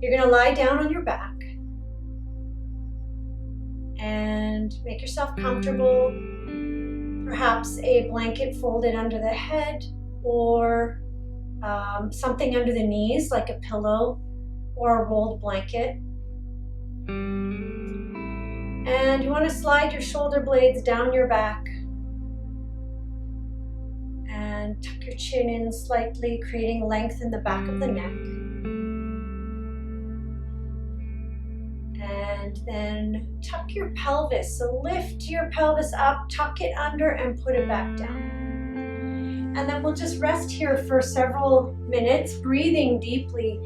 You're going to lie down on your back and make yourself comfortable. Perhaps a blanket folded under the head, or something under the knees like a pillow or a rolled blanket. And you want to slide your shoulder blades down your back and tuck your chin in slightly, creating length in the back of the neck. And then tuck your pelvis. So lift your pelvis up, tuck it under, and put it back down. And then we'll just rest here for several minutes, breathing deeply,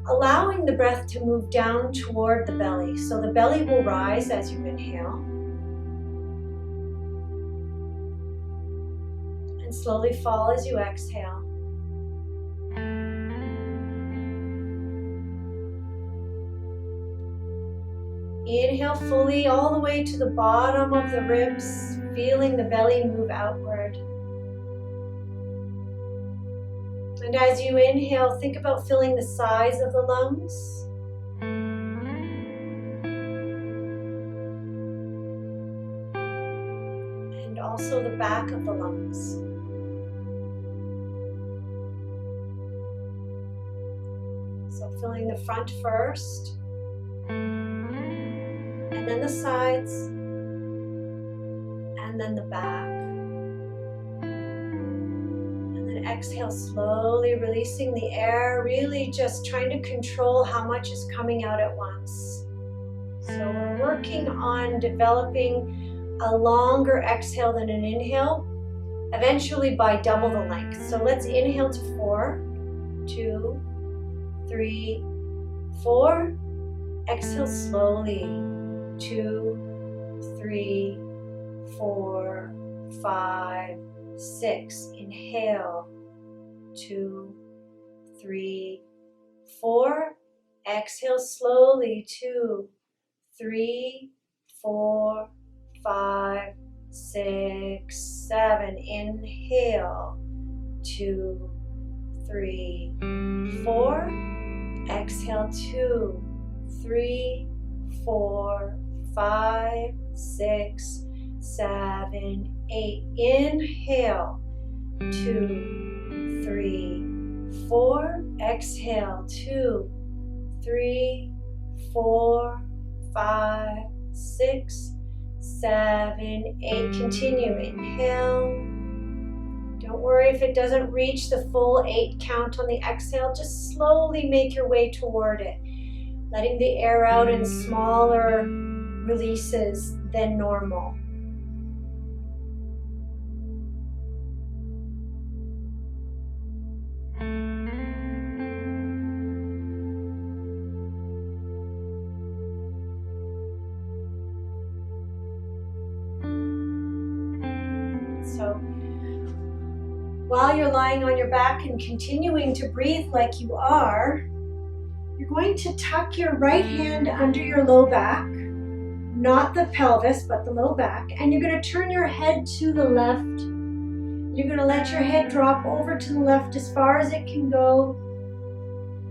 allowing the breath to move down toward the belly. So the belly will rise as you inhale. And slowly fall as you exhale. Inhale fully all the way to the bottom of the ribs, feeling the belly move outward. And as you inhale, think about filling the sides of the lungs. And also the back of the lungs. So filling the front first, and then the sides, and then the back. And then exhale, slowly releasing the air, really just trying to control how much is coming out at once. So we're working on developing a longer exhale than an inhale, eventually by double the length. So let's inhale to 4, 2, 3, 4. Exhale slowly. 2, 3, 4, 5, 6. Inhale. 2, 3, 4. Exhale slowly. 2, 3, 4, 5, 6, 7. Inhale. 2, 3, 4. Exhale. 2, 3, 4, 5, 6, 7, 8. Inhale. 2, 3, 4. Exhale. 2, 3, 4, 5, 6, 7, 8. Continue. Inhale. Don't worry if it doesn't reach the full 8 count on the exhale. Just slowly make your way toward it, letting the air out in smaller releases than normal. So while you're lying on your back and continuing to breathe like you are, you're going to tuck your right hand under your low back, not the pelvis, but the low back, and you're going to turn your head to the left. You're going to let your head drop over to the left as far as it can go,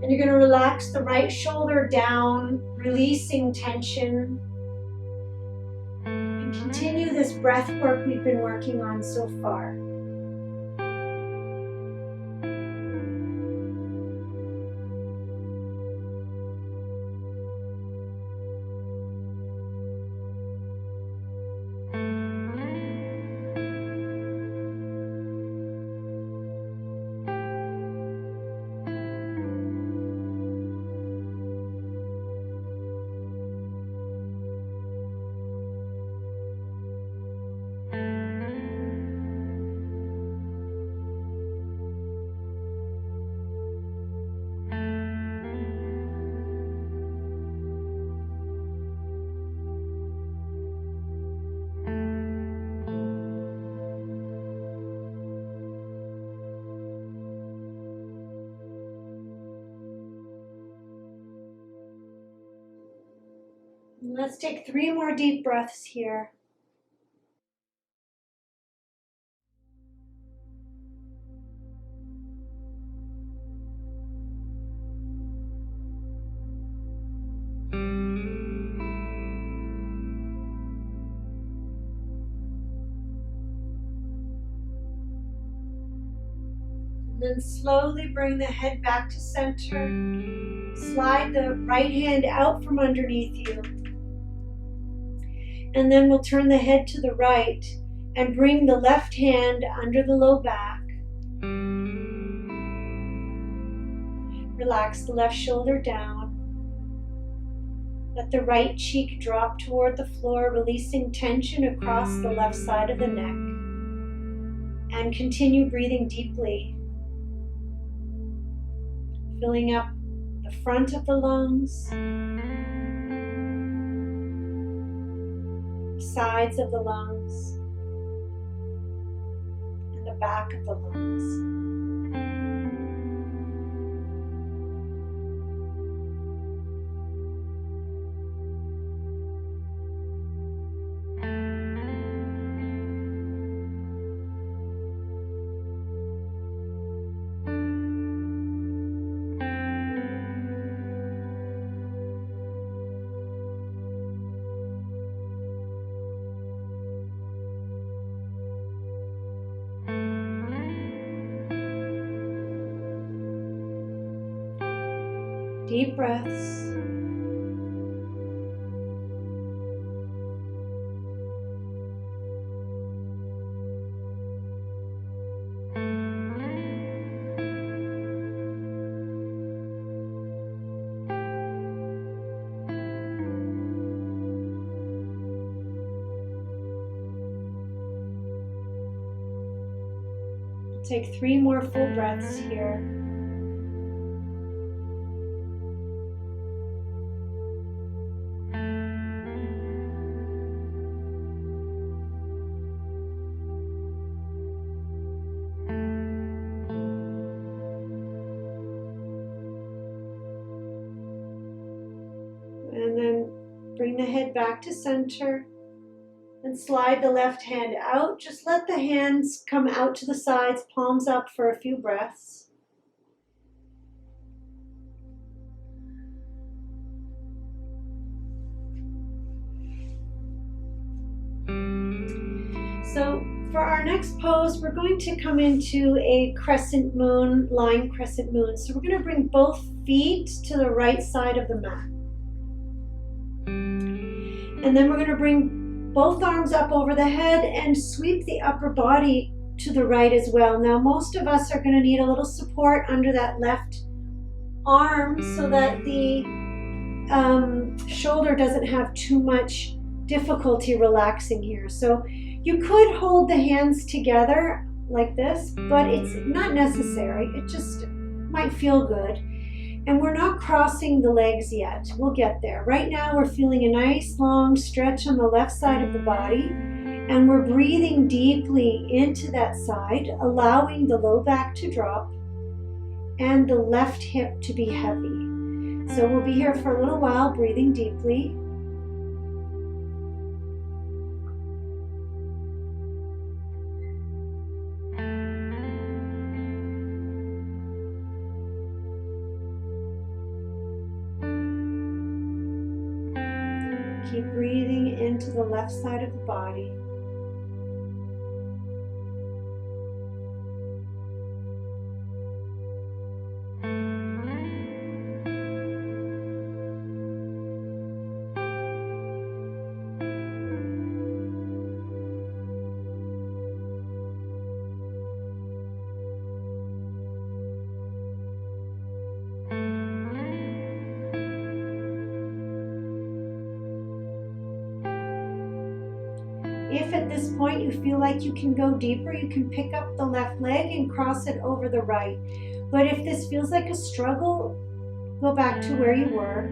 and you're going to relax the right shoulder down, releasing tension, and continue this breath work we've been working on so far. Let's take 3 more deep breaths here. And then slowly bring the head back to center. Slide the right hand out from underneath you. And then we'll turn the head to the right and bring the left hand under the low back. Relax the left shoulder down. Let the right cheek drop toward the floor, releasing tension across the left side of the neck. And continue breathing deeply, filling up the front of the lungs, sides of the lungs, and the back of the lungs. Deep breaths. Take 3 more full breaths here. And then bring the head back to center and slide the left hand out. Just let the hands come out to the sides, palms up for a few breaths. So for our next pose, we're going to come into a crescent moon, lying crescent moon. So we're going to bring both feet to the right side of the mat. And then we're going to bring both arms up over the head and sweep the upper body to the right as well. Now, most of us are going to need a little support under that left arm so that the shoulder doesn't have too much difficulty relaxing here. So you could hold the hands together like this, but it's not necessary. It just might feel good. And we're not crossing the legs yet. We'll get there. Right now we're feeling a nice long stretch on the left side of the body, and we're breathing deeply into that side, allowing the low back to drop and the left hip to be heavy. So we'll be here for a little while, breathing deeply. Keep breathing into the left side of the body. If at this point you feel like you can go deeper, you can pick up the left leg and cross it over the right. But if this feels like a struggle, go back to where you were.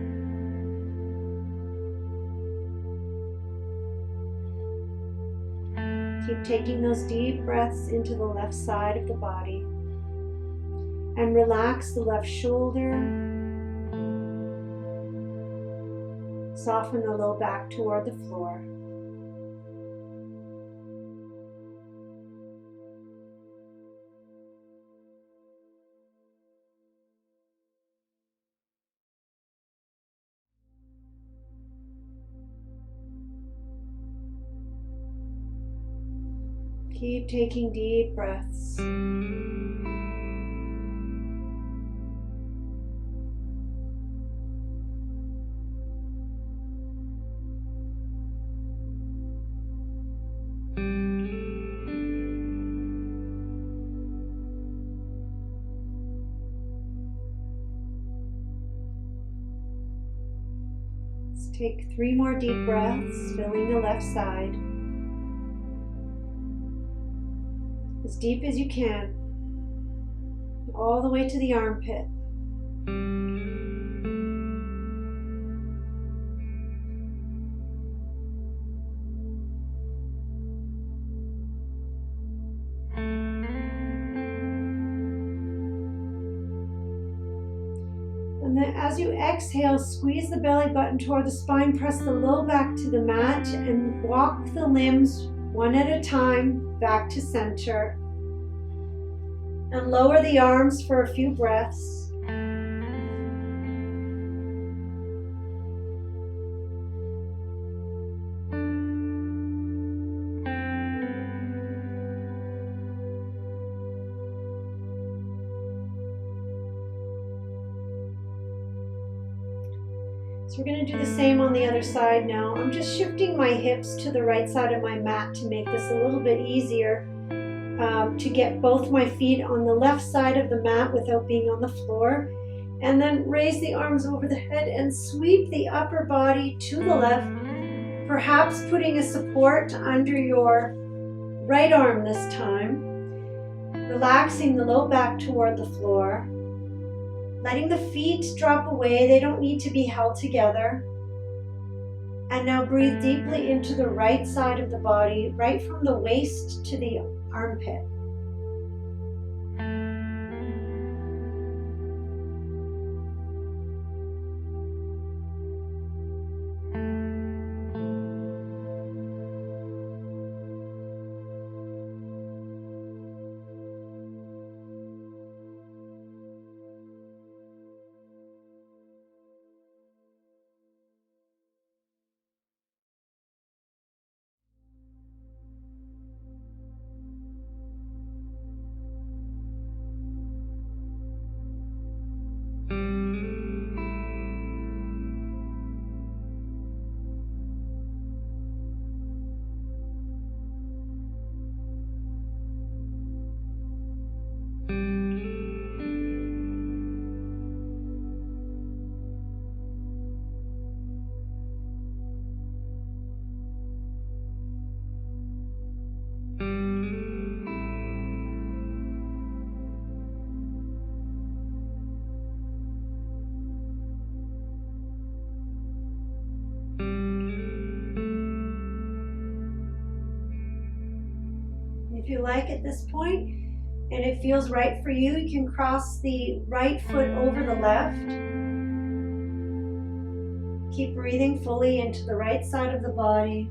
Keep taking those deep breaths into the left side of the body. And relax the left shoulder. Soften the low back toward the floor. Keep taking deep breaths. Take 3 more deep breaths, filling the left side. As deep as you can, all the way to the armpit. And then as you exhale, squeeze the belly button toward the spine, press the low back to the mat, and walk the limbs one at a time back to center. And lower the arms for a few breaths. So we're going to do the same on the other side now. I'm just shifting my hips to the right side of my mat to make this a little bit easier to get both my feet on the left side of the mat without being on the floor. And then raise the arms over the head and sweep the upper body to the left, perhaps putting a support under your right arm this time. Relaxing the low back toward the floor. Letting the feet drop away, they don't need to be held together. And now breathe deeply into the right side of the body, right from the waist to the armpit. If you like at this point, and it feels right for you, you can cross the right foot over the left. Keep breathing fully into the right side of the body.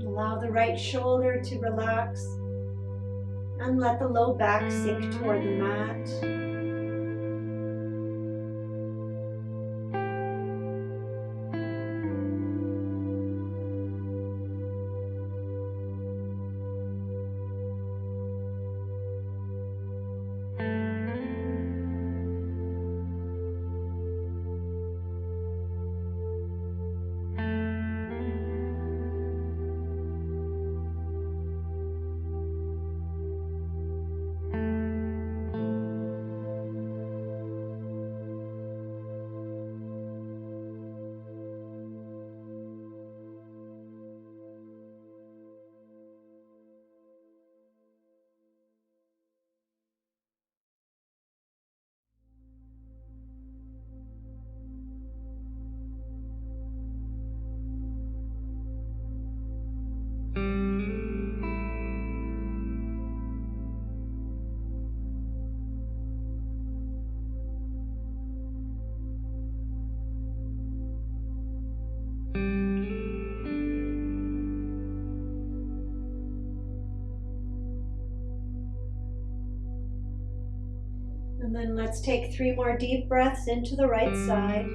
Allow the right shoulder to relax and let the low back sink toward the mat. then let's take 3 more deep breaths into the right side.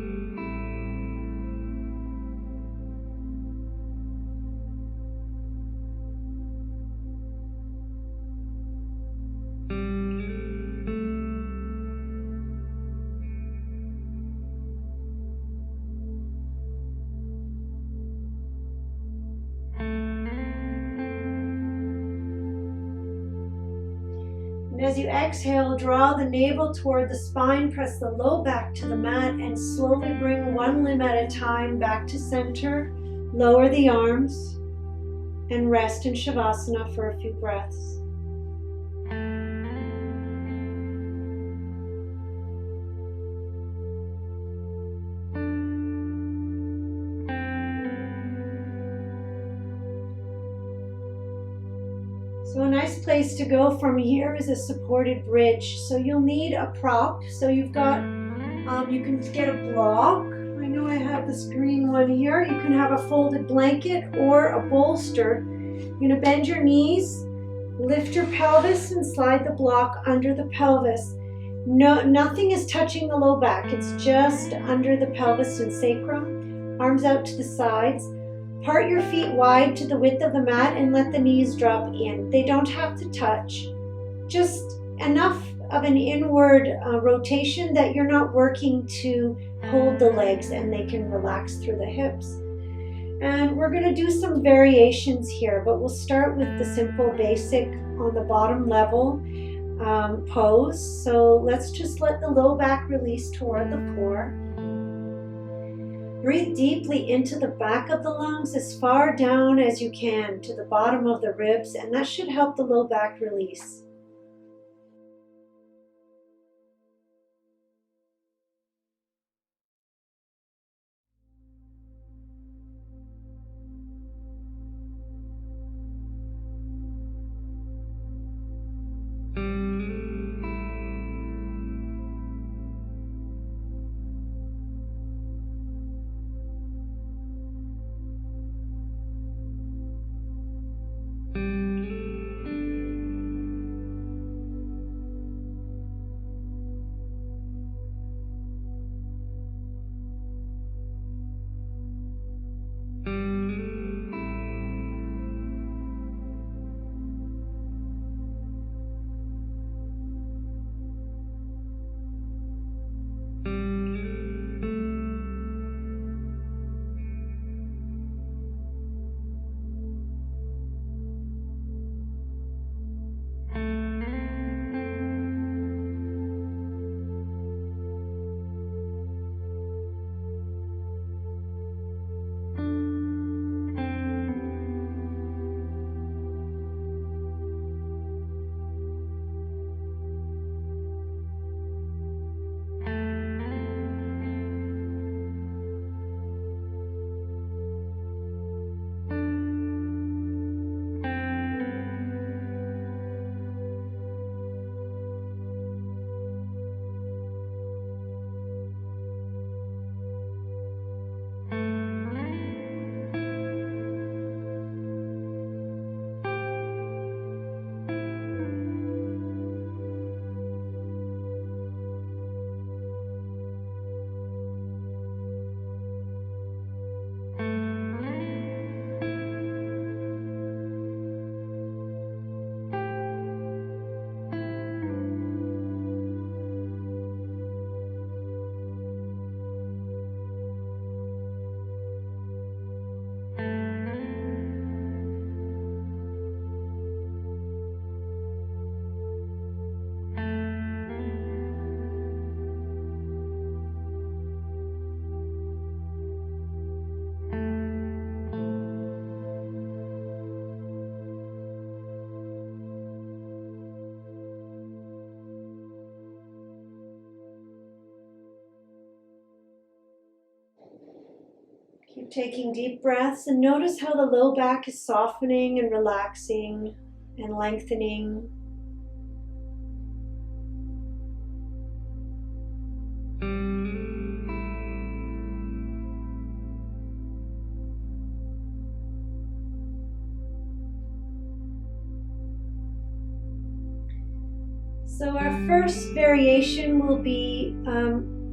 And as you exhale, draw the navel toward the spine, press the low back to the mat, and slowly bring one limb at a time back to center. Lower the arms and rest in Shavasana for a few breaths. So a nice place to go from here is a supported bridge. So you'll need a prop. So you've got, you can get a block. I know I have this green one here. You can have a folded blanket or a bolster. You're going to bend your knees, lift your pelvis, and slide the block under the pelvis. No, nothing is touching the low back. It's just under the pelvis and sacrum. Arms out to the sides. Part your feet wide to the width of the mat and let the knees drop in. They don't have to touch. Just enough of an inward rotation that you're not working to hold the legs and they can relax through the hips. And we're going to do some variations here, but we'll start with the simple basic on the bottom level pose. So let's just let the low back release toward the floor. Breathe deeply into the back of the lungs as far down as you can to the bottom of the ribs, and that should help the low back release. Keep taking deep breaths and notice how the low back is softening and relaxing and lengthening. So our first variation will be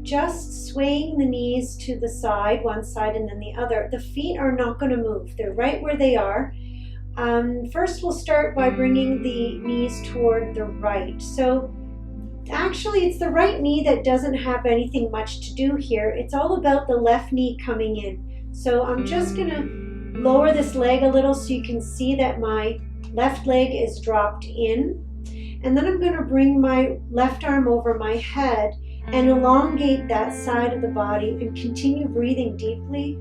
just swaying the knees to the side, one side and then the other. The feet are not going to move. They're right where they are. First, we'll start by bringing the knees toward the right. So actually, it's the right knee that doesn't have anything much to do here. It's all about the left knee coming in. So I'm just going to lower this leg a little so you can see that my left leg is dropped in. And then I'm going to bring my left arm over my head and elongate that side of the body and continue breathing deeply.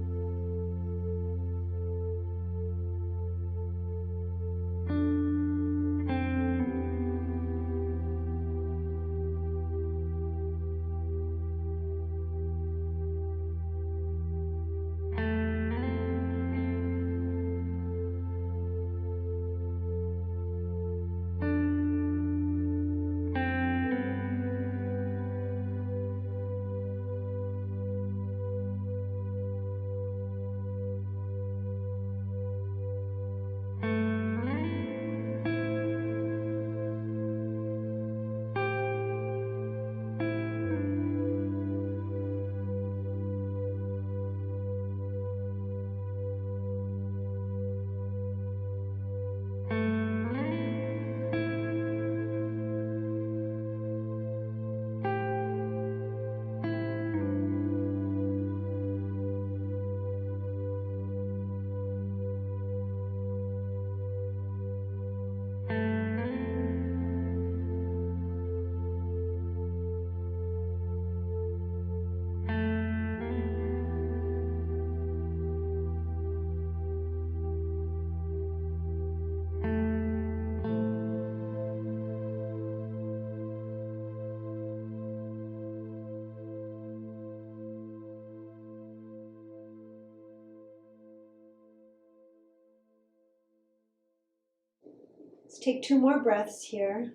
Let's take 2 more breaths here.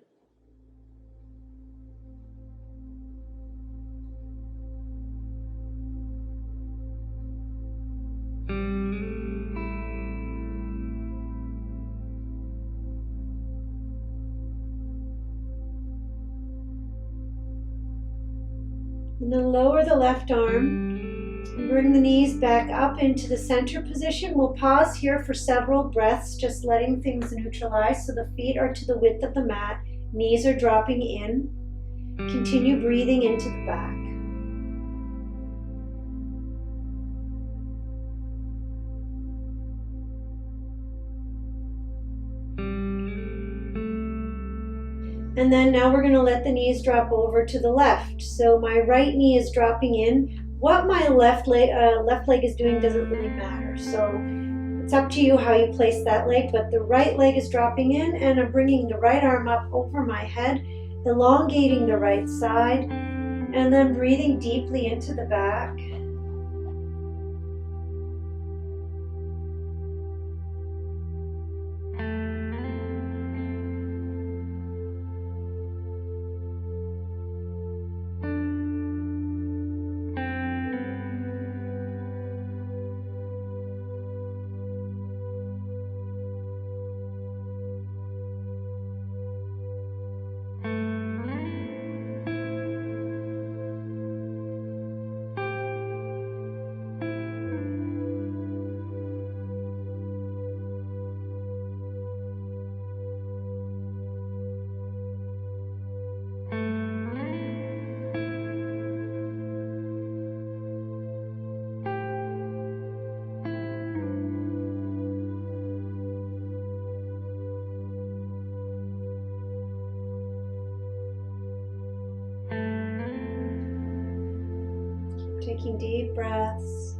And then lower the left arm and bring the knees back up into the center position. We'll pause here for several breaths, just letting things neutralize. So the feet are to the width of the mat, knees are dropping in. Continue breathing into the back. And then now we're going to let the knees drop over to the left. So my right knee is dropping in. What my left leg is doing doesn't really matter. So it's up to you how you place that leg, but the right leg is dropping in and I'm bringing the right arm up over my head, elongating the right side, and then breathing deeply into the back. Taking deep breaths.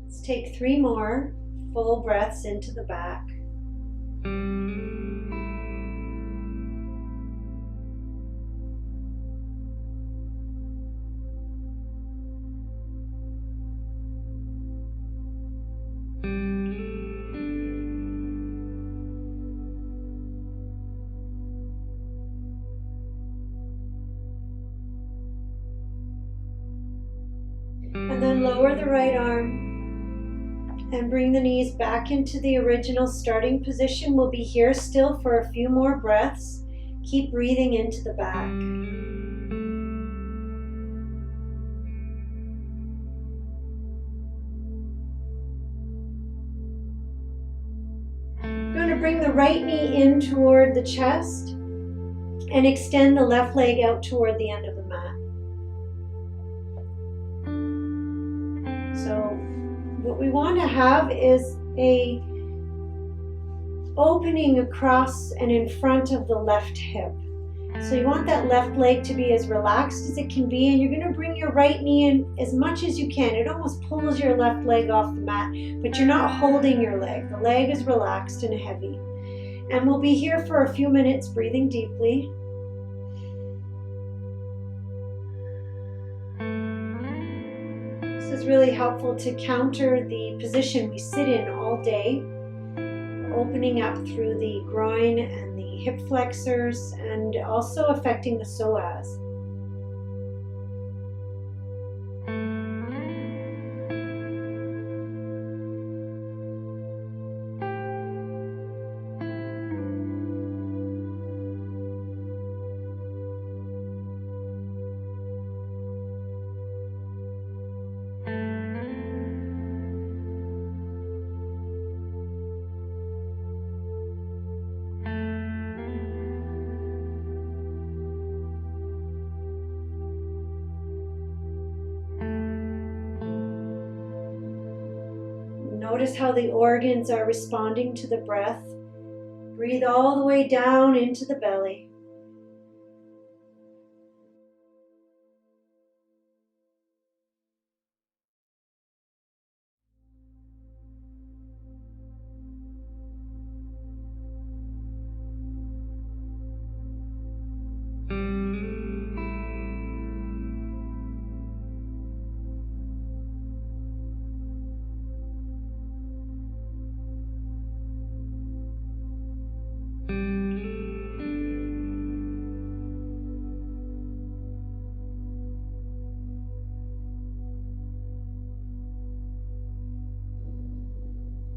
Let's take 3 more full breaths into the back. And then lower the right arm and bring the knees back into the original starting position. We'll be here still for a few more breaths. Keep breathing into the back. You're going to bring the right knee in toward the chest and extend the left leg out toward the end of the mat. So what we want to have is a opening across and in front of the left hip. So you want that left leg to be as relaxed as it can be, and you're going to bring your right knee in as much as you can. It almost pulls your left leg off the mat, but you're not holding your leg. The leg is relaxed and heavy. And we'll be here for a few minutes, breathing deeply. This is really helpful to counter the position we sit in all day, opening up through the groin and the hip flexors and also affecting the psoas. Notice how the organs are responding to the breath. Breathe all the way down into the belly.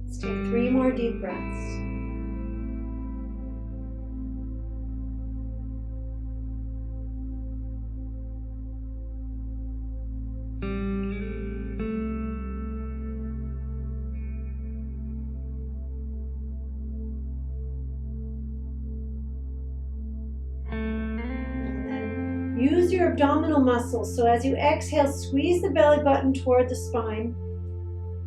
Let's take 3 more deep breaths. And then use your abdominal muscles. So as you exhale, squeeze the belly button toward the spine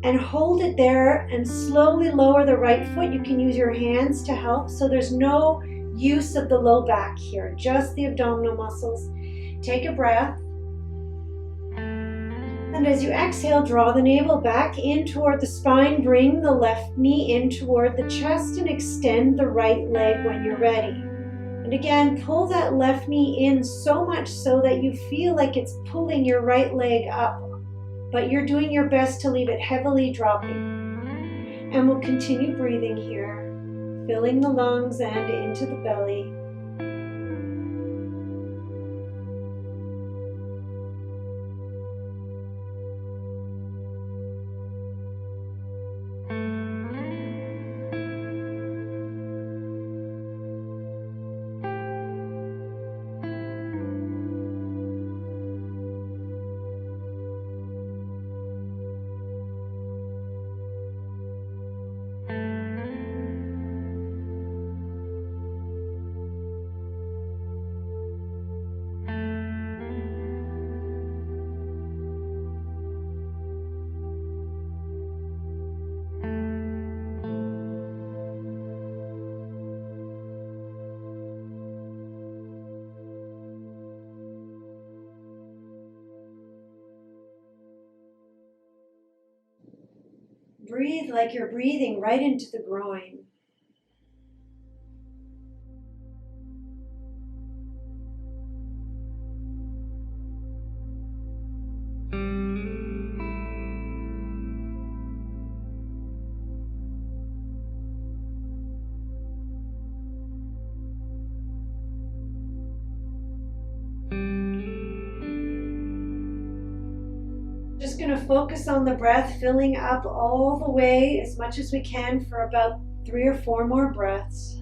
and hold it there and slowly lower the right foot. You can use your hands to help. So there's no use of the low back here, just the abdominal muscles. Take a breath. And as you exhale, draw the navel back in toward the spine. Bring the left knee in toward the chest and extend the right leg when you're ready. And again, pull that left knee in so much so that you feel like it's pulling your right leg up, but you're doing your best to leave it heavily dropping. And we'll continue breathing here, filling the lungs and into the belly. Breathe like you're breathing right into the groin. going to focus on the breath, filling up all the way as much as we can for about 3 or 4 more breaths.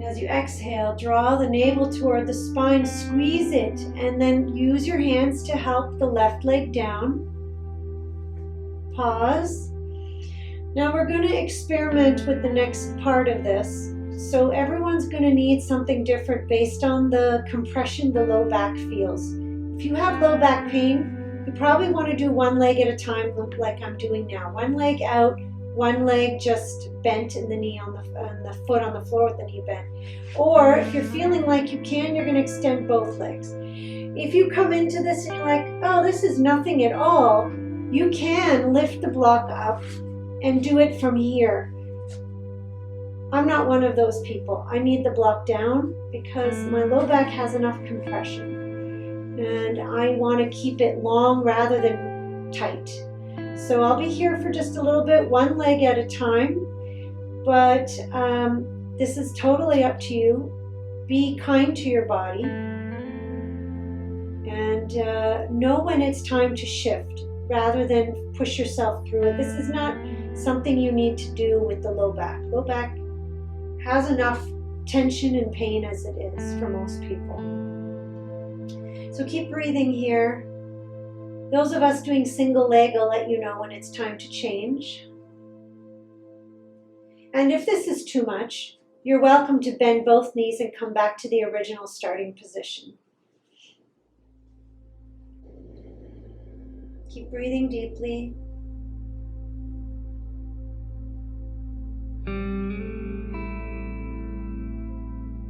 As you exhale, draw the navel toward the spine, squeeze it, and then use your hands to help the left leg down. Pause. Now we're going to experiment with the next part of this. So everyone's going to need something different based on the compression the low back feels. If you have low back pain, you probably want to do one leg at a time like I'm doing now. One leg out, one leg just bent and the knee on the foot on the floor with the knee bent. Or if you're feeling like you can, you're going to extend both legs. If you come into this and you're like, oh, this is nothing at all, you can lift the block up and do it from here. I'm not one of those people. I need the block down because my low back has enough compression and I want to keep it long rather than tight. So I'll be here for just a little bit, one leg at a time, but this is totally up to you. Be kind to your body and know when it's time to shift rather than push yourself through it. This is not something you need to do with the low back. Low back has enough tension and pain as it is for most people. So keep breathing here. Those of us doing single leg, I'll let you know when it's time to change. And if this is too much, you're welcome to bend both knees and come back to the original starting position. Keep breathing deeply.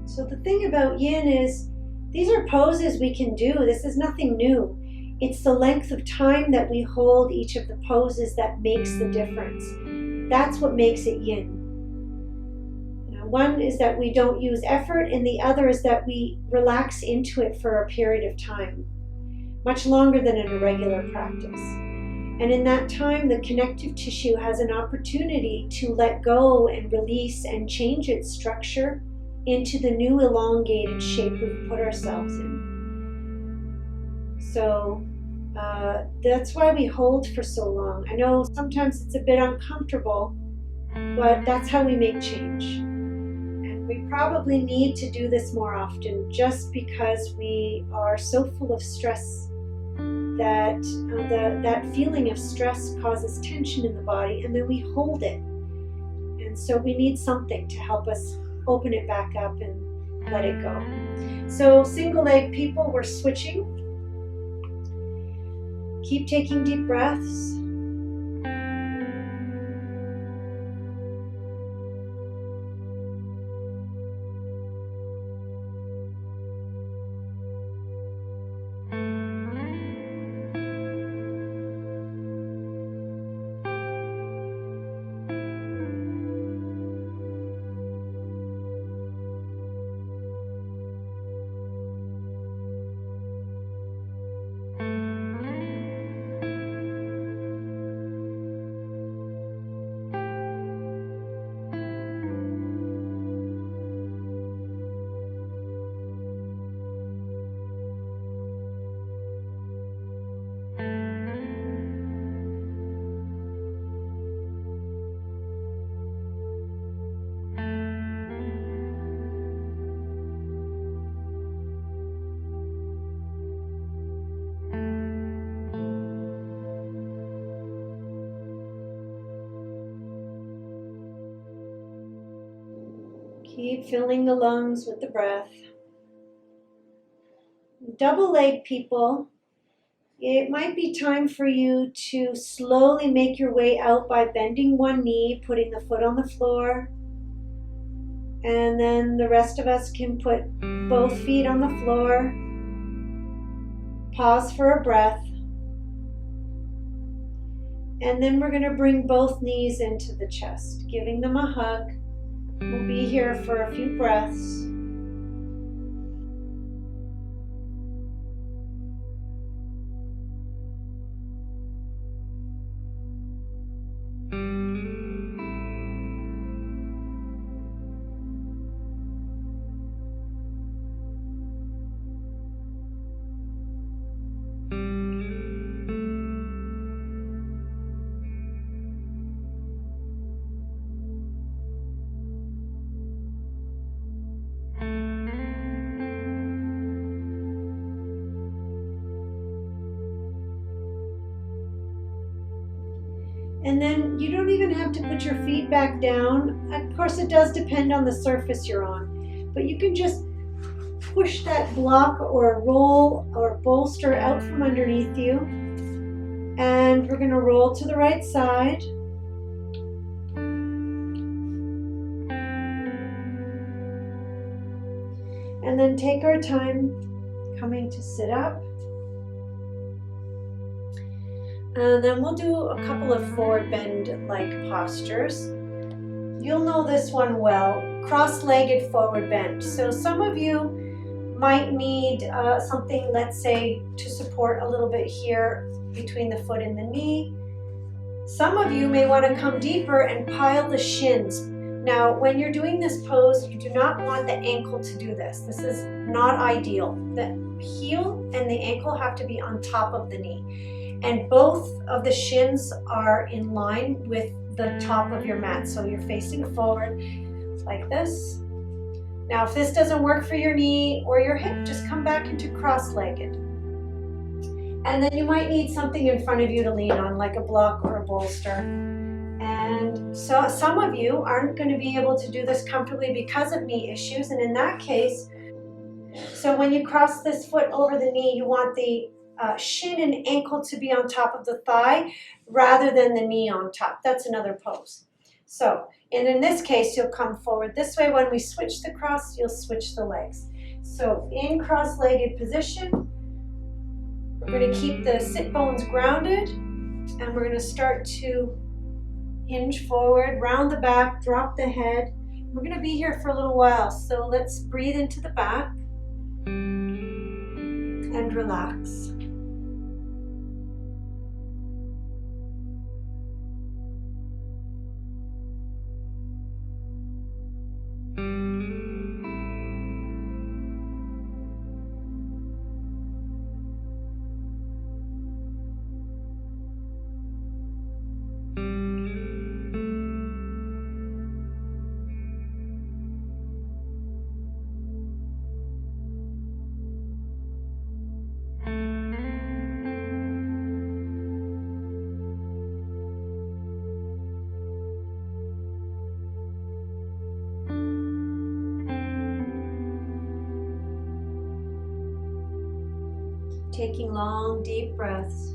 So the thing about Yin is, these are poses we can do. This is nothing new. It's the length of time that we hold each of the poses that makes the difference. That's what makes it Yin. One is that we don't use effort, and the other is that we relax into it for a period of time, much longer than in a regular practice. And in that time, the connective tissue has an opportunity to let go and release and change its structure into the new elongated shape we've put ourselves in. So that's why we hold for so long. I know sometimes it's a bit uncomfortable, but that's how we make change. And we probably need to do this more often just because we are so full of stress that that feeling of stress causes tension in the body, and then we hold it. And so we need something to help us open it back up and let it go. So single leg people, we're switching. Keep taking deep breaths. Keep filling the lungs with the breath. Double leg people, it might be time for you to slowly make your way out by bending one knee, putting the foot on the floor. And then the rest of us can put both feet on the floor. Pause for a breath. And then we're going to bring both knees into the chest, giving them a hug. We'll be here for a few breaths. And then you don't even have to put your feet back down. Of course, it does depend on the surface you're on, but you can just push that block or roll or bolster out from underneath you. And we're going to roll to the right side. And then take our time coming to sit up. And then we'll do a couple of forward bend-like postures. You'll know this one well, cross-legged forward bend. So some of you might need something, let's say, to support a little bit here between the foot and the knee. Some of you may want to come deeper and pile the shins. Now, when you're doing this pose, you do not want the ankle to do this. This is not ideal. The heel and the ankle have to be on top of the knee. And both of the shins are in line with the top of your mat. So you're facing forward like this. Now, if this doesn't work for your knee or your hip, just come back into cross-legged. And then you might need something in front of you to lean on, like a block or a bolster. And so some of you aren't going to be able to do this comfortably because of knee issues. And in that case, so when you cross this foot over the knee, you want the shin and ankle to be on top of the thigh rather than the knee on top. That's another pose. So, and in this case, you'll come forward this way. When we switch the cross, you'll switch the legs. So in cross-legged position, we're going to keep the sit bones grounded, and we're going to start to hinge forward, round the back, drop the head. We're going to be here for a little while, so let's breathe into the back and relax. Taking long, deep breaths.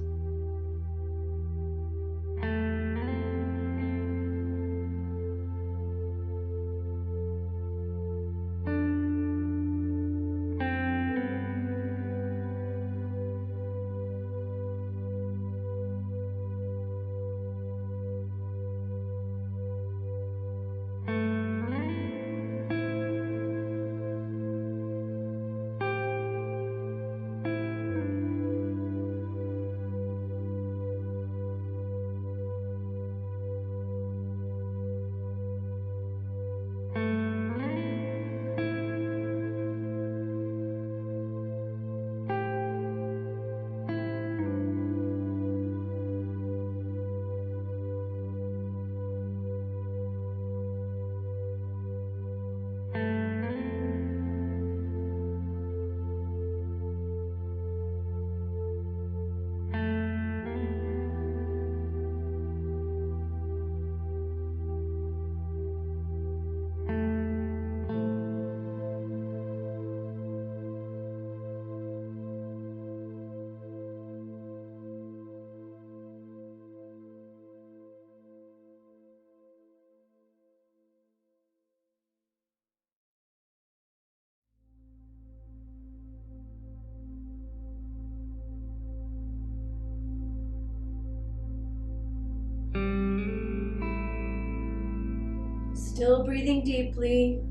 Still breathing deeply.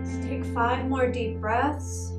Let's take 5 more deep breaths.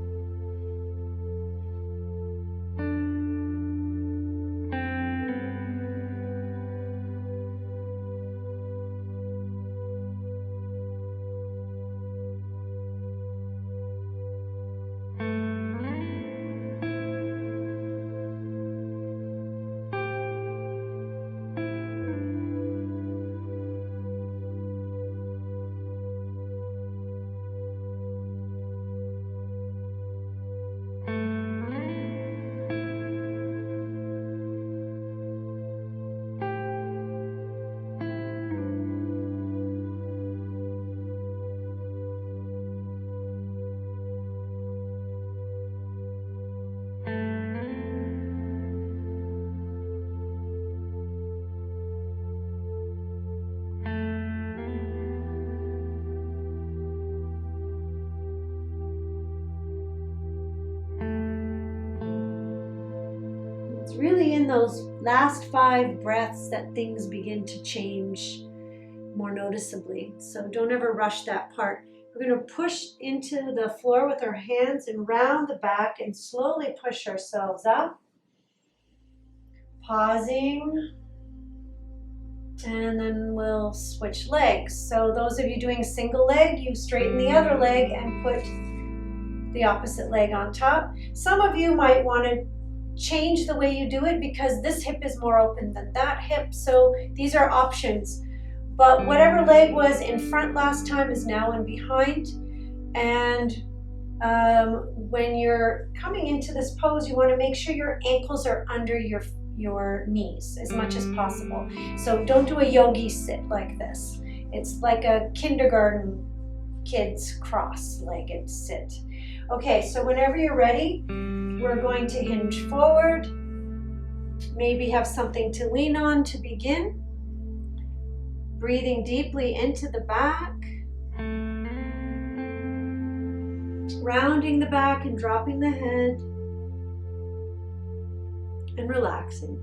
It's really in those last 5 breaths that things begin to change more noticeably. So don't ever rush that part. We're going to push into the floor with our hands and round the back and slowly push ourselves up. Pausing. And then we'll switch legs. So those of you doing single leg, you straighten the other leg and put the opposite leg on top. Some of you might want to change the way you do it because this hip is more open than that hip. So these are options. But whatever leg was in front last time is now in behind. And when you're coming into this pose, you want to make sure your ankles are under your knees as much as possible. So don't do a yogi sit like this. It's like a kindergarten kids cross-legged sit. Okay, so whenever you're ready, we're going to hinge forward. Maybe have something to lean on to begin. Breathing deeply into the back. Rounding the back and dropping the head. And relaxing.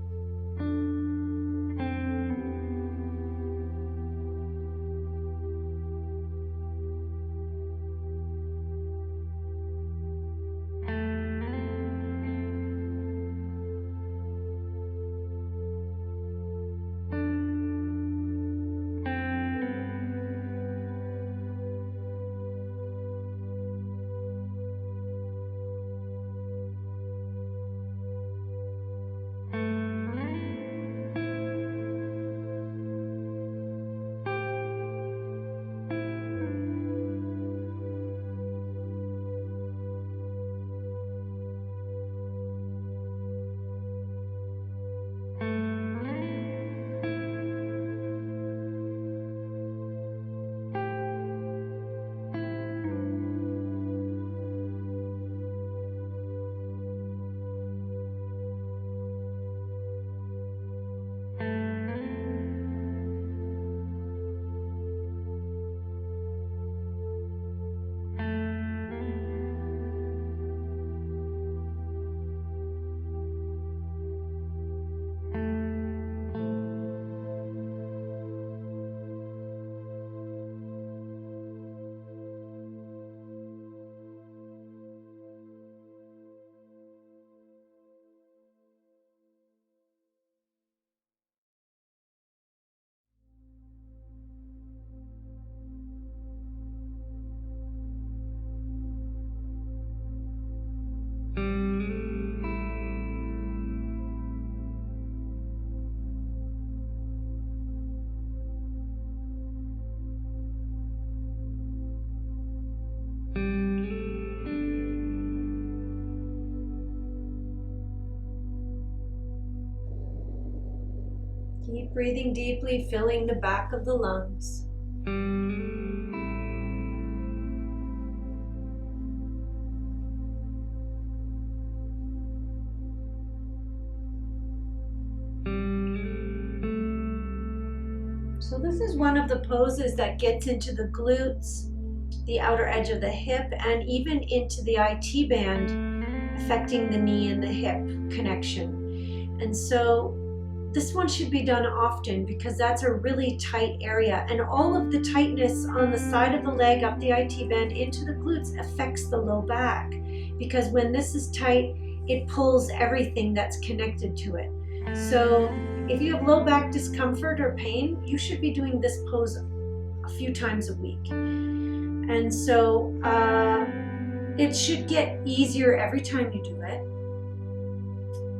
Keep breathing deeply, filling the back of the lungs. So this is one of the poses that gets into the glutes, the outer edge of the hip, and even into the IT band, affecting the knee and the hip connection. And so this one should be done often because that's a really tight area, and all of the tightness on the side of the leg up the IT band into the glutes affects the low back, because when this is tight, it pulls everything that's connected to it. So if you have low back discomfort or pain, you should be doing this pose a few times a week. And so it should get easier every time you do it,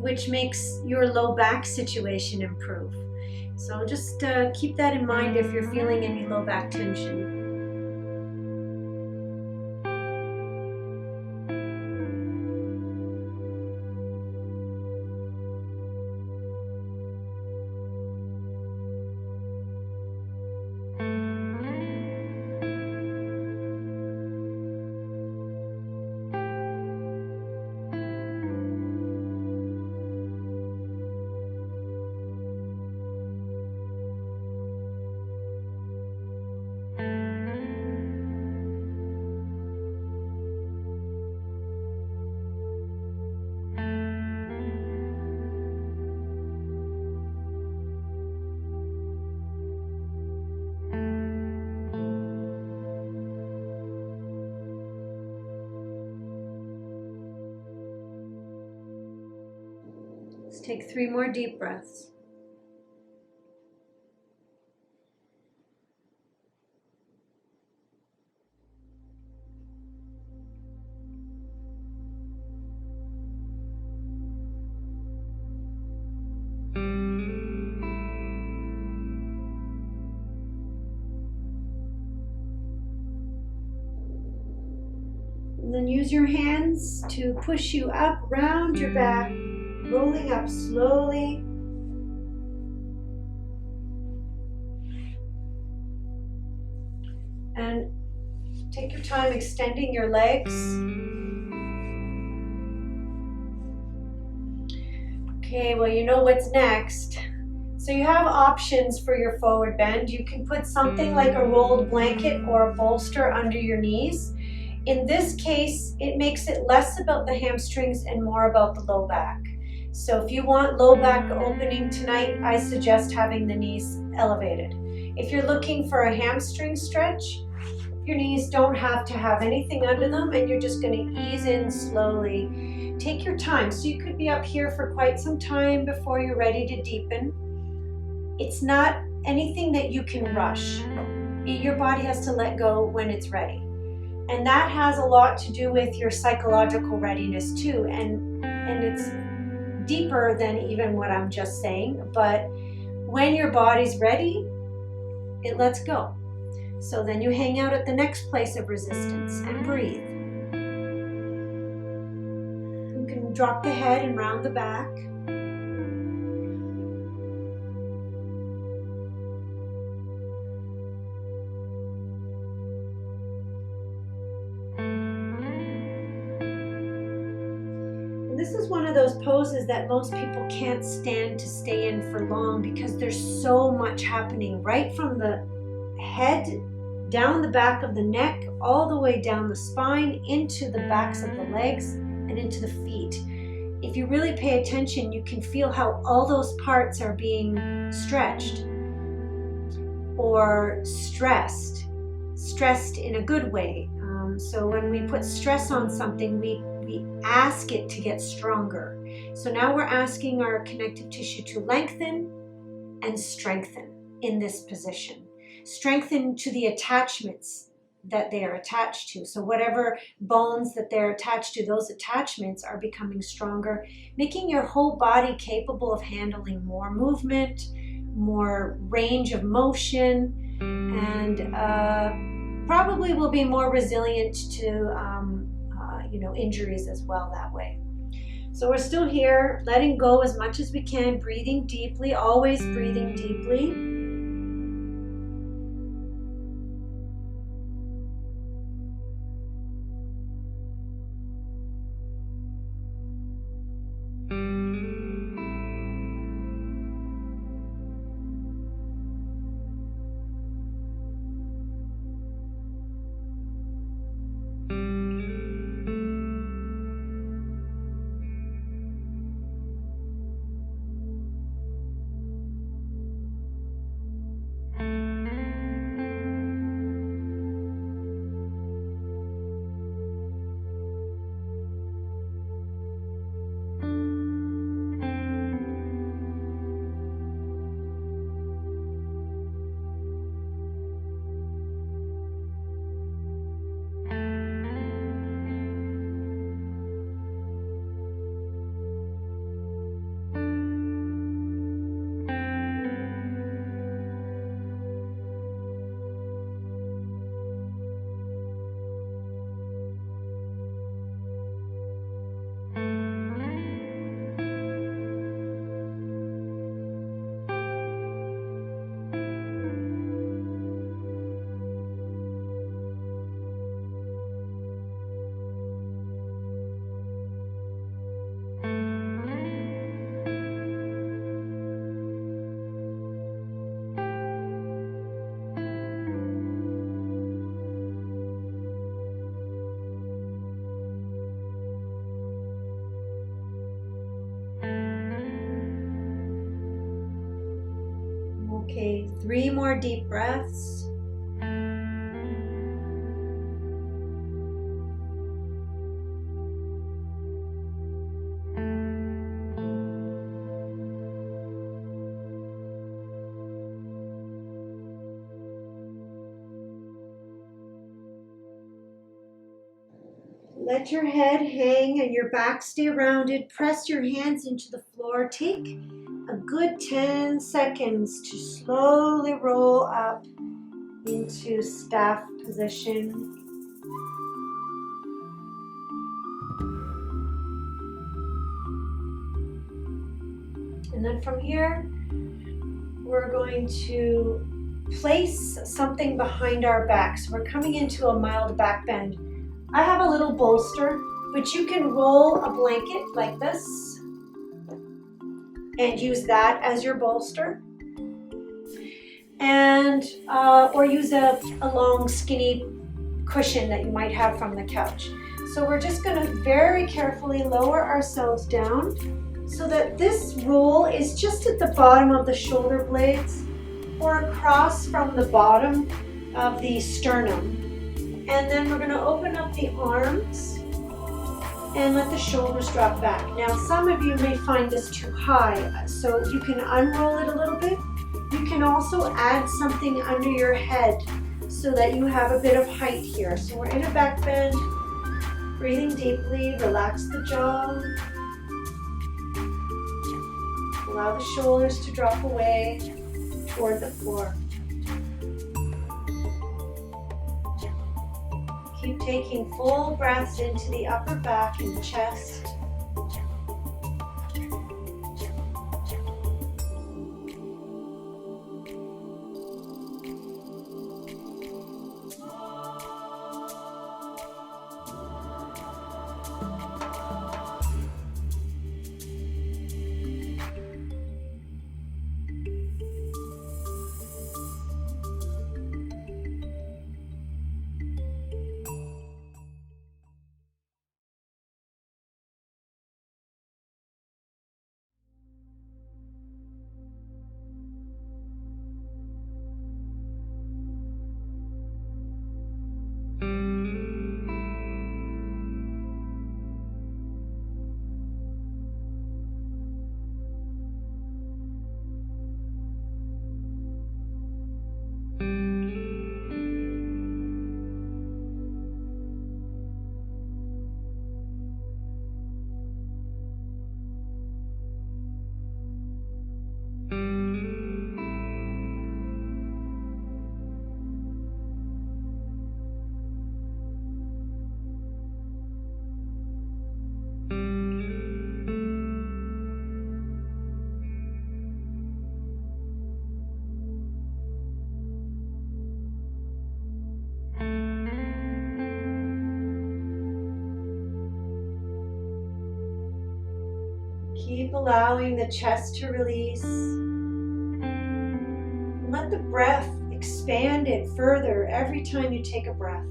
which makes your low back situation improve. So just keep that in mind if you're feeling any low back tension. Let's take 3 more deep breaths. And then use your hands to push you up, round your back, rolling up slowly. And take your time extending your legs. Okay, well, you know what's next. So you have options for your forward bend. You can put something like a rolled blanket or a bolster under your knees. In this case, it makes it less about the hamstrings and more about the low back. So if you want low back opening tonight, I suggest having the knees elevated. If you're looking for a hamstring stretch, your knees don't have to have anything under them, and you're just going to ease in slowly. Take your time. So you could be up here for quite some time before you're ready to deepen. It's not anything that you can rush. Your body has to let go when it's ready. And that has a lot to do with your psychological readiness too. And it's deeper than even what I'm just saying. But when your body's ready, it lets go. So then you hang out at the next place of resistance and breathe. You can drop the head and round the back. This is one of those poses that most people can't stand to stay in for long because there's so much happening right from the head, down the back of the neck, all the way down the spine, into the backs of the legs, and into the feet. If you really pay attention, you can feel how all those parts are being stretched or stressed in a good way. So when we put stress on something, we ask it to get stronger. So now we're asking our connective tissue to lengthen and strengthen in this position. Strengthen to the attachments that they are attached to. So whatever bones that they're attached to, those attachments are becoming stronger, making your whole body capable of handling more movement, more range of motion, and probably will be more resilient to injuries as well that way. So we're still here, letting go as much as we can, breathing deeply, always breathing deeply. Okay, 3 more deep breaths. Let your head hang and your back stay rounded. Press your hands into the floor. Take a good 10 seconds to slowly roll up into staff position. And then from here, we're going to place something behind our back. So we're coming into a mild back bend. I have a little bolster, but you can roll a blanket like this and use that as your bolster. And or use a long skinny cushion that you might have from the couch. So we're just going to very carefully lower ourselves down so that this roll is just at the bottom of the shoulder blades or across from the bottom of the sternum. And then we're going to open up the arms and let the shoulders drop back. Now some of you may find this too high, so you can unroll it a little bit. You can also add something under your head so that you have a bit of height here. So we're in a back bend, breathing deeply, relax the jaw. Allow the shoulders to drop away toward the floor. Keep taking full breaths into the upper back and chest. Keep allowing the chest to release. Let the breath expand it further every time you take a breath.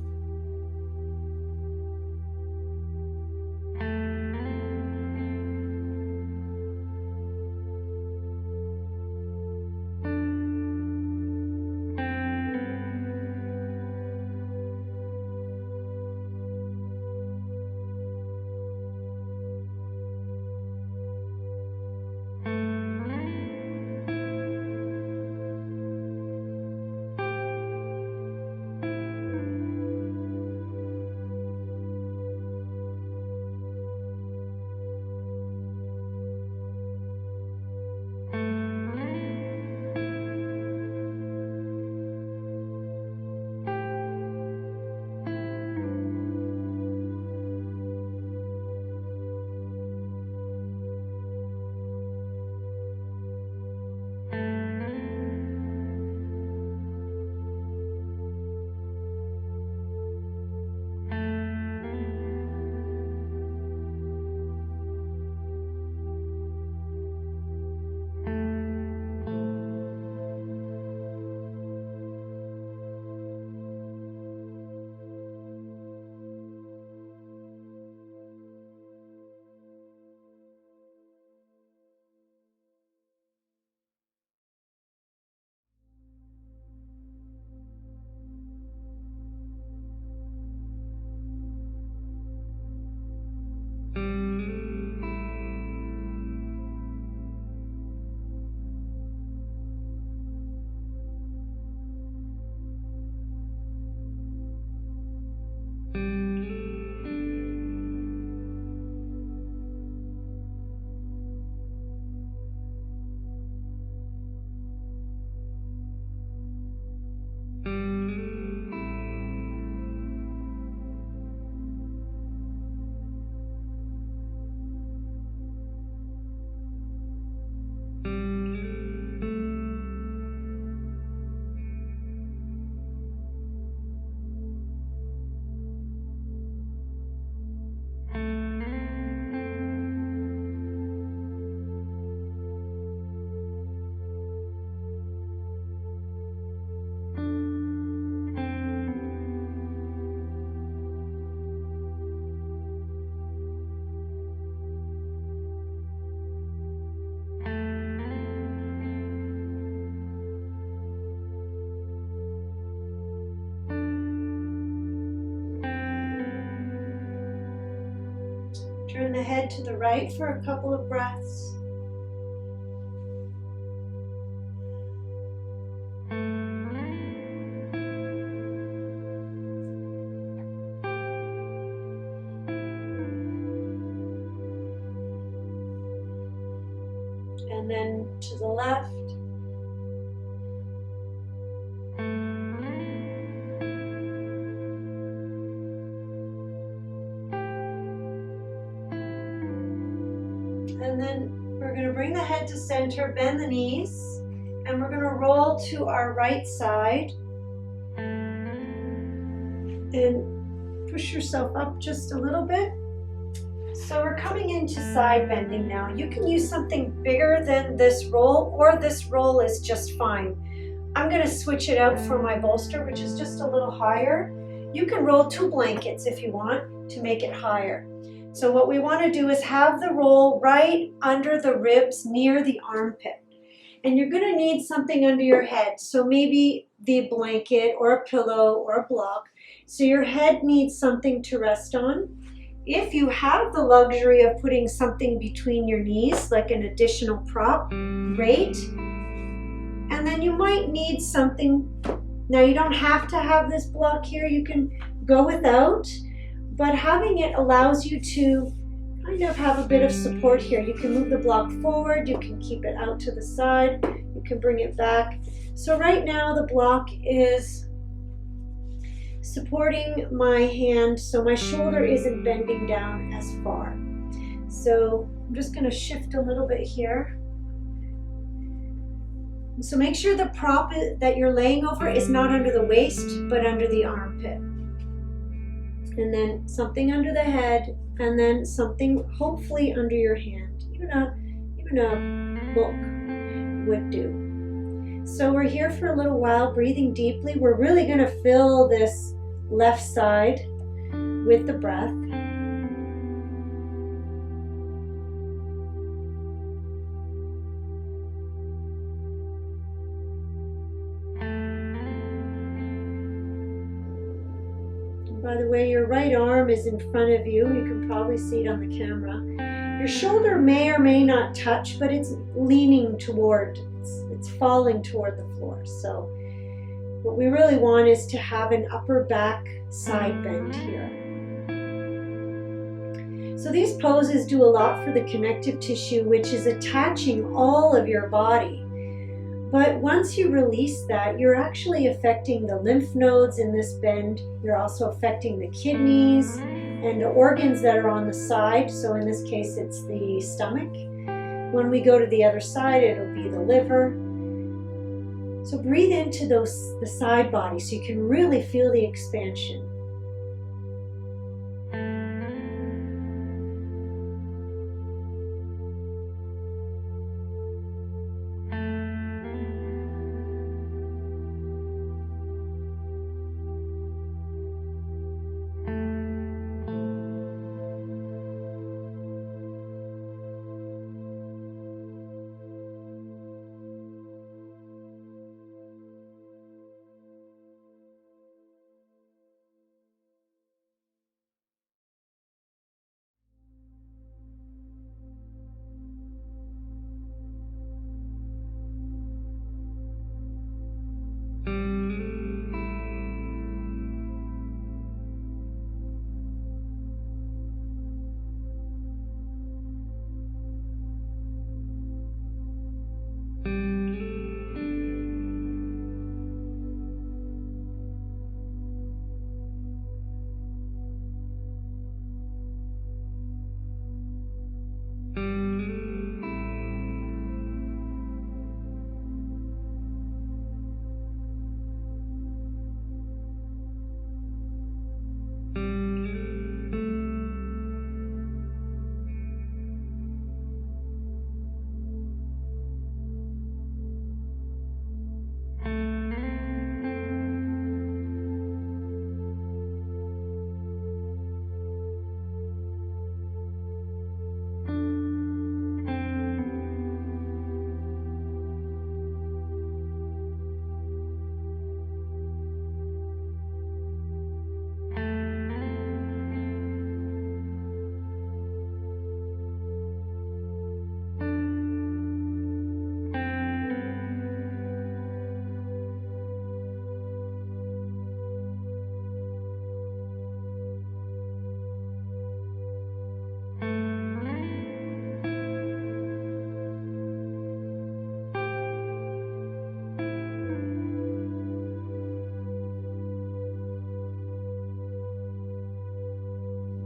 Turn the head to the right for a couple of breaths. And then to the left. And then we're going to bring the head to center, bend the knees, and we're going to roll to our right side. And push yourself up just a little bit. So we're coming into side bending now. You can use something bigger than this roll, or this roll is just fine. I'm going to switch it out for my bolster, which is just a little higher. You can roll 2 blankets if you want to make it higher. So what we want to do is have the roll right under the ribs near the armpit. And you're going to need something under your head. So maybe the blanket or a pillow or a block. So your head needs something to rest on. If you have the luxury of putting something between your knees, like an additional prop, great. And then you might need something. Now you don't have to have this block here. You can go without. But having it allows you to kind of have a bit of support here. You can move the block forward, you can keep it out to the side, you can bring it back. So right now the block is supporting my hand so my shoulder isn't bending down as far. So I'm just going to shift a little bit here. So make sure the prop that you're laying over is not under the waist but under the armpit. And then something under the head, and then something hopefully under your hand. You in a book would do. So we're here for a little while, breathing deeply. We're really going to fill this left side with the breath. By the way, your right arm is in front of you. You can probably see it on the camera. Your shoulder may or may not touch, but it's leaning toward, it's falling toward the floor. So what we really want is to have an upper back side bend here. So these poses do a lot for the connective tissue, which is attaching all of your body. But once you release that, you're actually affecting the lymph nodes in this bend. You're also affecting the kidneys and the organs that are on the side. So in this case, it's the stomach. When we go to the other side, it'll be the liver. So breathe into the side body so you can really feel the expansion.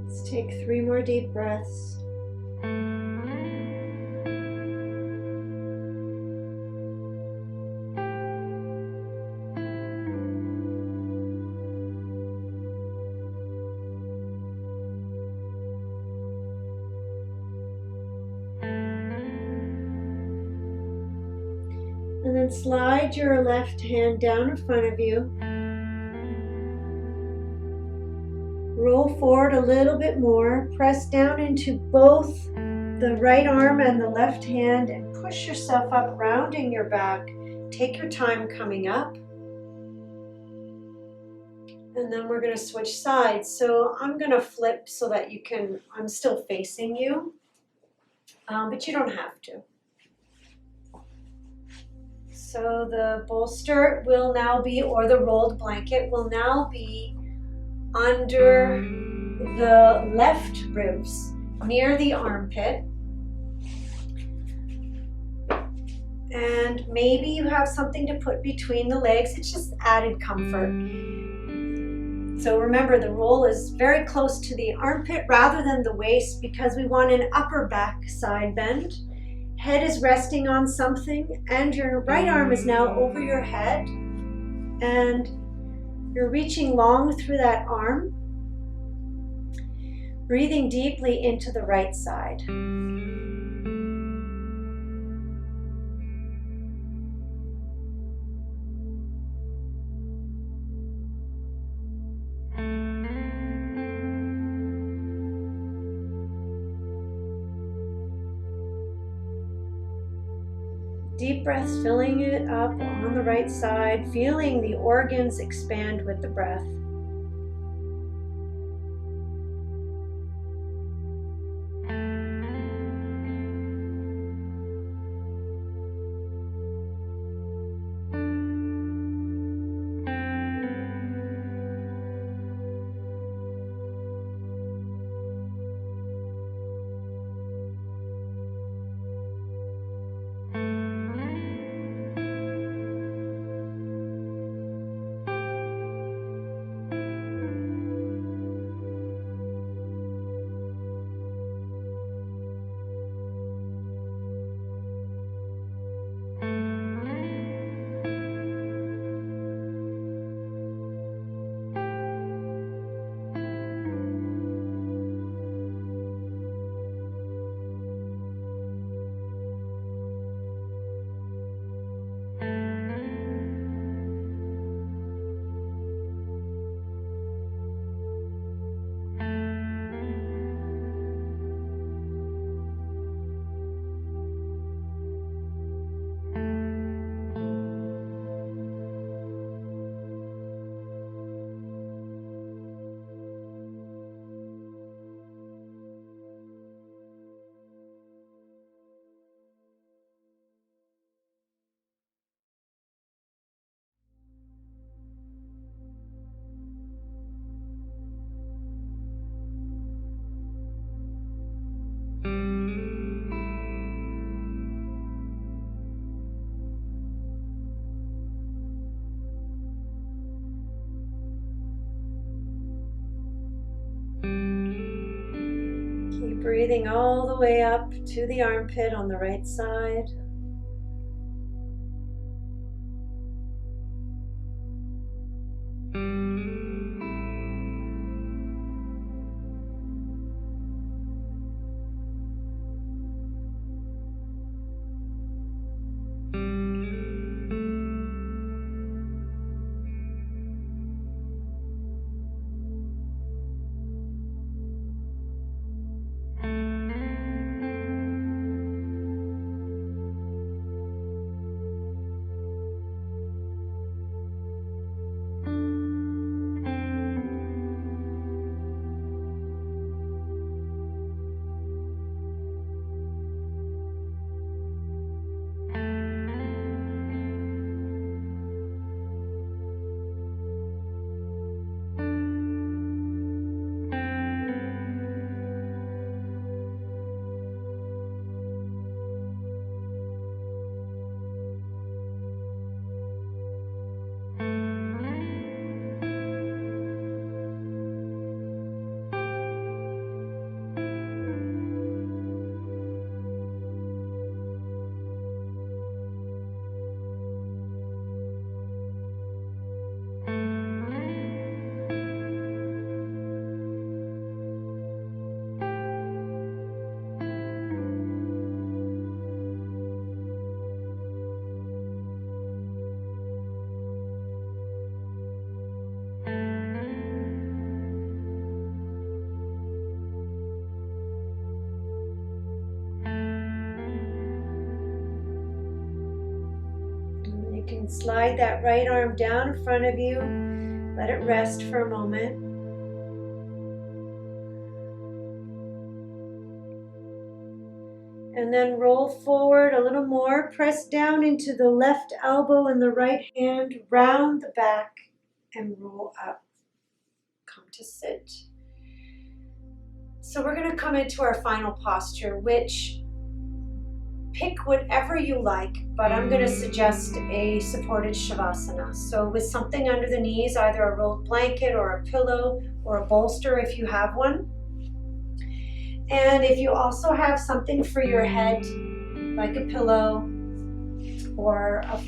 Let's take 3 more deep breaths. And then slide your left hand down in front of you. Roll forward a little bit more. Press down into both the right arm and the left hand and push yourself up, rounding your back. Take your time coming up. And then we're going to switch sides. So I'm going to flip so that you can, I'm still facing you, but you don't have to. So the bolster will now be, or the rolled blanket will now be under the left ribs, near the armpit. And maybe you have something to put between the legs. It's just added comfort. So remember, the roll is very close to the armpit rather than the waist because we want an upper back side bend. Head is resting on something and your right arm is now over your head and you're reaching long through that arm. Breathing deeply into the right side. Deep breaths, filling it up on the right side, feeling the organs expand with the breath. Keep breathing all the way up to the armpit on the right side. You can slide that right arm down in front of you. Let it rest for a moment. And then roll forward a little more. Press down into the left elbow and the right hand. Round the back and roll up. Come to sit. So we're going to come into our final posture, which pick whatever you like, but I'm going to suggest a supported Shavasana. So with something under the knees, either a rolled blanket or a pillow or a bolster if you have one. And if you also have something for your head, like a pillow or a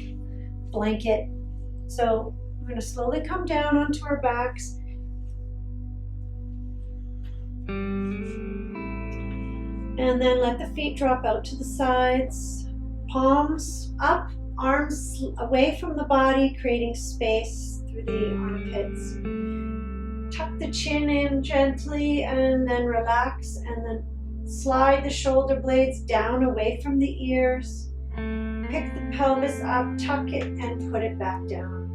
blanket. So we're going to slowly come down onto our backs. And then let the feet drop out to the sides. Palms up, arms away from the body, creating space through the armpits. Tuck the chin in gently and then relax, and then slide the shoulder blades down away from the ears. Pick the pelvis up, tuck it, and put it back down.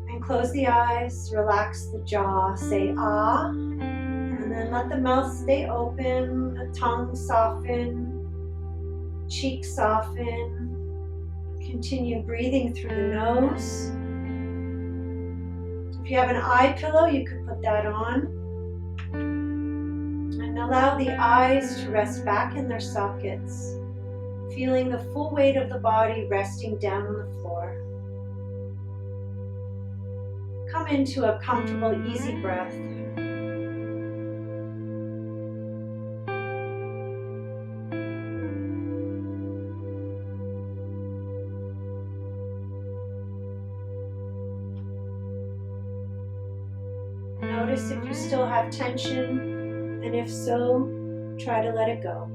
And close the eyes, relax the jaw, say ah, and then let the mouth stay open, the tongue soften, cheeks soften. Continue breathing through the nose. If you have an eye pillow, you could put that on. And allow the eyes to rest back in their sockets, feeling the full weight of the body resting down on the floor. Come into a comfortable, easy breath. Notice if you still have tension, and if so, try to let it go.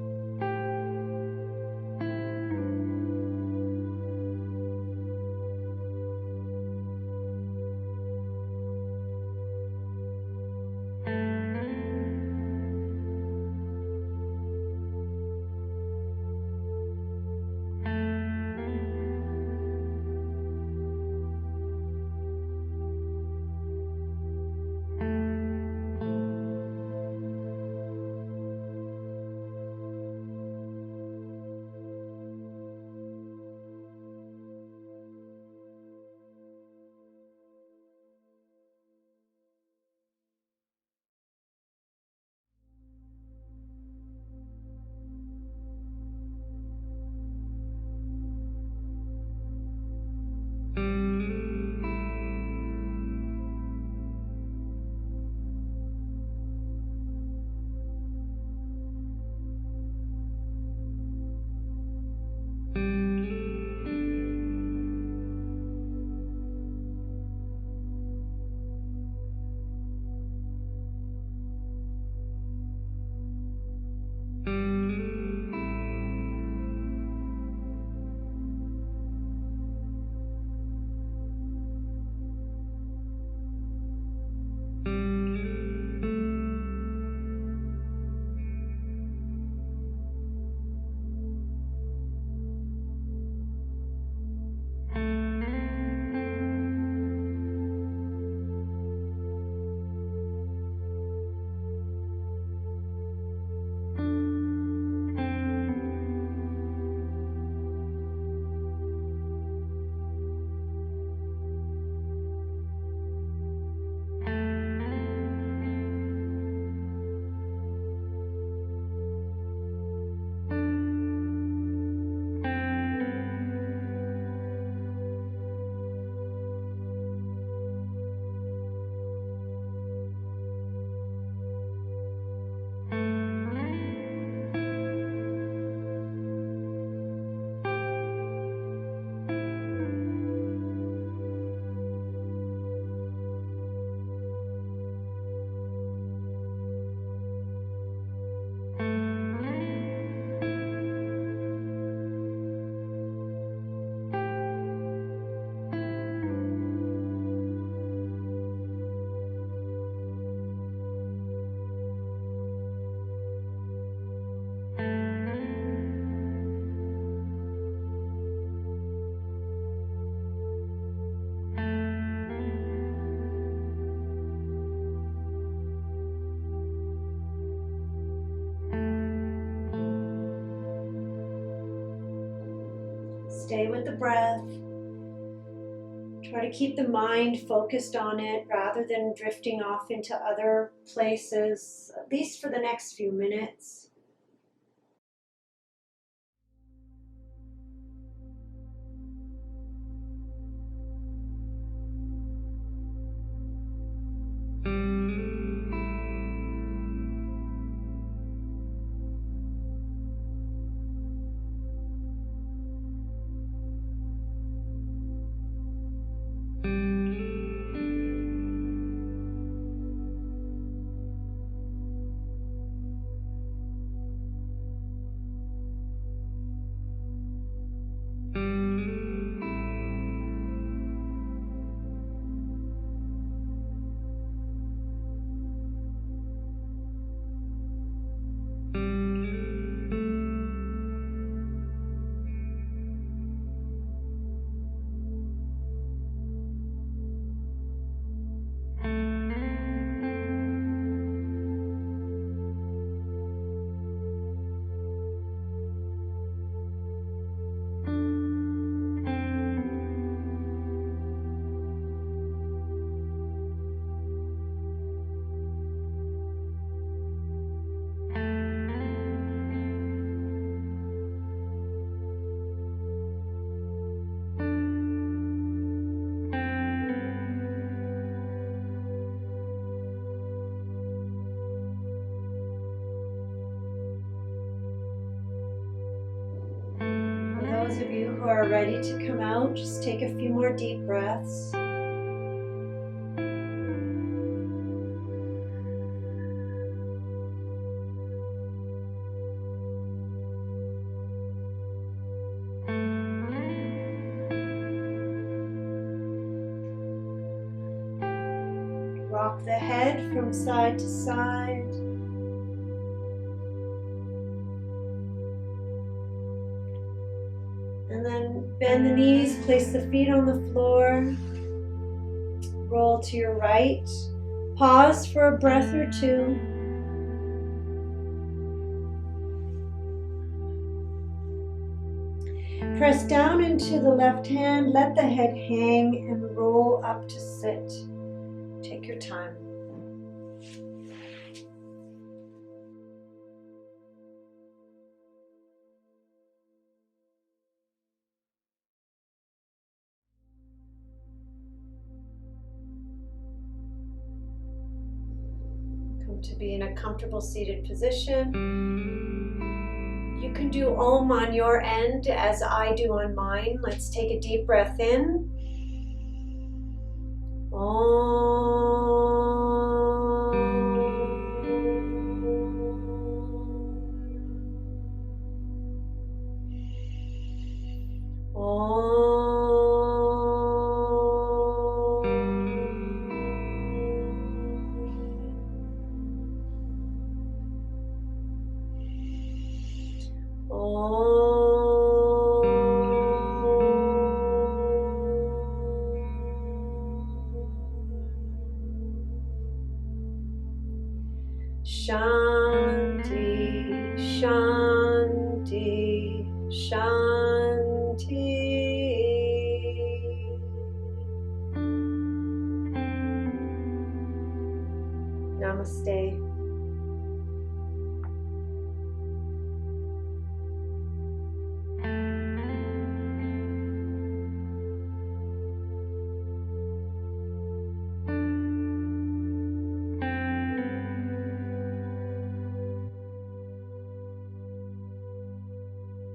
Stay with the breath. Try to keep the mind focused on it rather than drifting off into other places, at least for the next few minutes. are ready to come out, just take a few more deep breaths. Rock the head from side to side. And then bend the knees, place the feet on the floor. Roll to your right. Pause for a breath or two. Press down into the left hand, let the head hang and roll up to sit. Take your time. Come to be in a comfortable seated position. You can do Om on your end as I do on mine. Let's take a deep breath in. Shanti, Shanti, Shanti. Namaste.